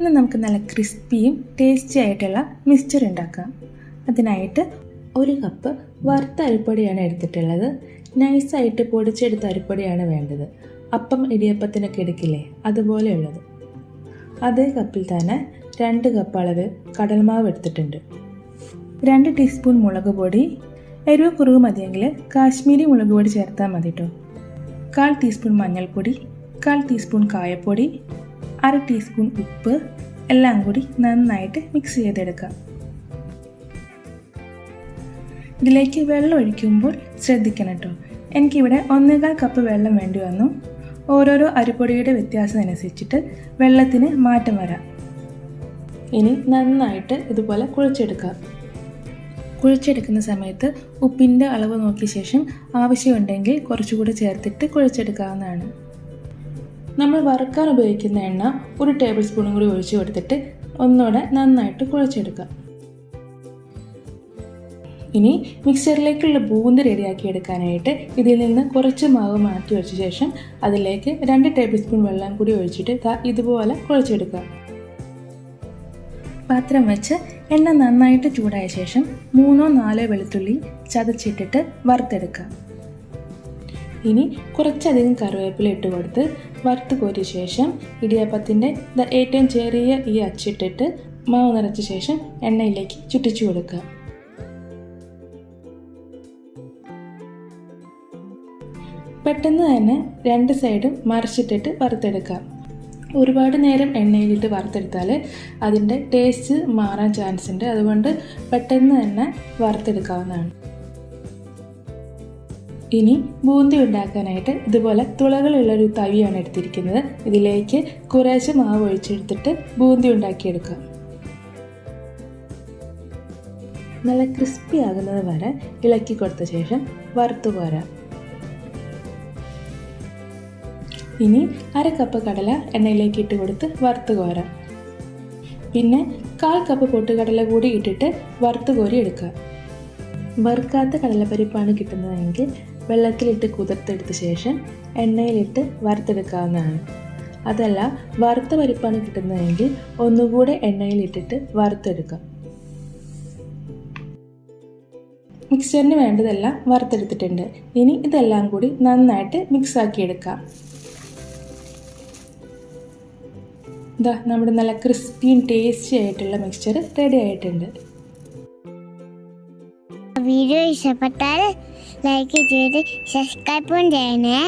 ഇന്ന് നമുക്ക് നല്ല ക്രിസ്പിയും ടേസ്റ്റി ആയിട്ടുള്ള മിക്സ്ചർ ഉണ്ടാക്കാം. അതിനായിട്ട് 1 കപ്പ് വറുത്ത അരിപ്പൊടിയാണ് എടുത്തിട്ടുള്ളത്. നൈസായിട്ട് പൊടിച്ചെടുത്ത അരിപ്പൊടിയാണ് വേണ്ടത്. അപ്പം ഇടിയപ്പത്തിനൊക്കെ എടുക്കില്ലേ, അതുപോലെയുള്ളത്. അതേ കപ്പിൽ തന്നെ 2 കപ്പ് അളവ് കടൽമാവ് എടുത്തിട്ടുണ്ട്. 2 ടീസ്പൂൺ മുളക് പൊടി. എരിവ് കുറവ് മതിയെങ്കിൽ കാശ്മീരി മുളക് പൊടി ചേർത്താൽ മതി കേട്ടോ. 1/4 ടീസ്പൂൺ മഞ്ഞൾപ്പൊടി, 1/4 ടീസ്പൂൺ കായപ്പൊടി, 1/2 ടീസ്പൂൺ ഉപ്പ്. എല്ലാം കൂടി നന്നായിട്ട് മിക്സ് ചെയ്തെടുക്കാം. ഇതിലേക്ക് വെള്ളം ഒഴിക്കുമ്പോൾ ശ്രദ്ധിക്കണം കേട്ടോ. എനിക്കിവിടെ 1/4 കപ്പ് വെള്ളം വേണ്ടി വന്നു. ഓരോരോ അരിപ്പൊടിയുടെ വ്യത്യാസം അനുസരിച്ചിട്ട് വെള്ളത്തിന് മാറ്റം വരാം. ഇനി നന്നായിട്ട് ഇതുപോലെ കുഴച്ചെടുക്കാം. കുഴച്ചെടുക്കുന്ന സമയത്ത് ഉപ്പിൻ്റെ അളവ് നോക്കിയ ശേഷം ആവശ്യമുണ്ടെങ്കിൽ കുറച്ചുകൂടി ചേർത്തിട്ട് കുഴച്ചെടുക്കാവുന്നതാണ്. നമ്മൾ വറുക്കാൻ ഉപയോഗിക്കുന്ന എണ്ണ 1 ടേബിൾ സ്പൂണും കൂടി ഒഴിച്ചു കൊടുത്തിട്ട് ഒന്നുകൂടെ നന്നായിട്ട് കുഴച്ചെടുക്കാം. ഇനി മിക്സറിലേക്കുള്ള ബൂന്തി റെഡിയാക്കി എടുക്കാനായിട്ട് ഇതിൽ നിന്ന് കുറച്ച് മാവ് മാറ്റി വെച്ച ശേഷം അതിലേക്ക് 2 ടേബിൾ സ്പൂൺ വെള്ളം കൂടി ഒഴിച്ചിട്ട് ഇതുപോലെ കുഴച്ചെടുക്കാം. പാത്രം വെച്ച് എണ്ണ നന്നായിട്ട് ചൂടായ ശേഷം 3-4 വെളുത്തുള്ളി ചതച്ചിട്ടിട്ട് വറുത്തെടുക്കാം. ഇനി കുറച്ചധികം കറിവേപ്പില ഇട്ട് കൊടുത്ത് വറുത്ത് കോരിയ ശേഷം ഇടിയപ്പത്തിൻ്റെ ഏറ്റവും ചെറിയ ഈ അച്ചിട്ടിട്ട് മാവ് നിറച്ച ശേഷം എണ്ണയിലേക്ക് ചുറ്റിച്ചു കൊടുക്കുക. പെട്ടെന്ന് തന്നെ 2 സൈഡും മറിച്ചിട്ടിട്ട് വറുത്തെടുക്കാം. ഒരുപാട് നേരം എണ്ണയിലിട്ട് വറുത്തെടുത്താൽ അതിൻ്റെ ടേസ്റ്റ് മാറാൻ ചാൻസ് ഉണ്ട്. അതുകൊണ്ട് പെട്ടെന്ന് തന്നെ വറുത്തെടുക്കാവുന്നതാണ്. ഇനി ബൂന്തി ഉണ്ടാക്കാനായിട്ട് ഇതുപോലെ തുളകളുള്ളൊരു തവിയാണ് എടുത്തിരിക്കുന്നത്. ഇതിലേക്ക് കുറേശ്ശെ മാവ് ഒഴിച്ചെടുത്തിട്ട് ബൂന്തി ഉണ്ടാക്കിയെടുക്കാം. നല്ല ക്രിസ്പി ആകുന്നത് വരെ ഇളക്കി കൊടുത്ത ശേഷം വറുത്തു പോരാം. ഇനി 1/2 കപ്പ് കടല എണ്ണയിലേക്ക് ഇട്ട് കൊടുത്ത് വറുത്ത് കോരാം. പിന്നെ 1/4 കപ്പ് പൊട്ടുകടല കൂടി ഇട്ടിട്ട് വറുത്ത് കോരി എടുക്കുക. വറുക്കാത്ത കടലപ്പരിപ്പാണ് കിട്ടുന്നതെങ്കിൽ വെള്ളത്തിലിട്ട് കുതിർത്തെടുത്ത ശേഷം എണ്ണയിലിട്ട് വറുത്തെടുക്കാവുന്നതാണ്. അതല്ല വറുത്ത പരിപ്പാണ് കിട്ടുന്നതെങ്കിൽ ഒന്നുകൂടെ എണ്ണയിലിട്ടിട്ട് വറുത്തെടുക്കാം. മിക്സ്ചറിന് വേണ്ടതെല്ലാം വറുത്തെടുത്തിട്ടുണ്ട്. ഇനി ഇതെല്ലാം കൂടി നന്നായിട്ട് മിക്സാക്കിയെടുക്കാം. നമ്മുടെ നല്ല ക്രിസ്പിയും ടേസ്റ്റി ആയിട്ടുള്ള മിക്സ്ചർ റെഡി ആയിട്ടുണ്ട്. വീഡിയോ ഇഷ്ടപ്പെട്ടാൽ ലൈക്ക് ചെയ്ത് സബ്സ്ക്രൈബും ചെയ്യണേ.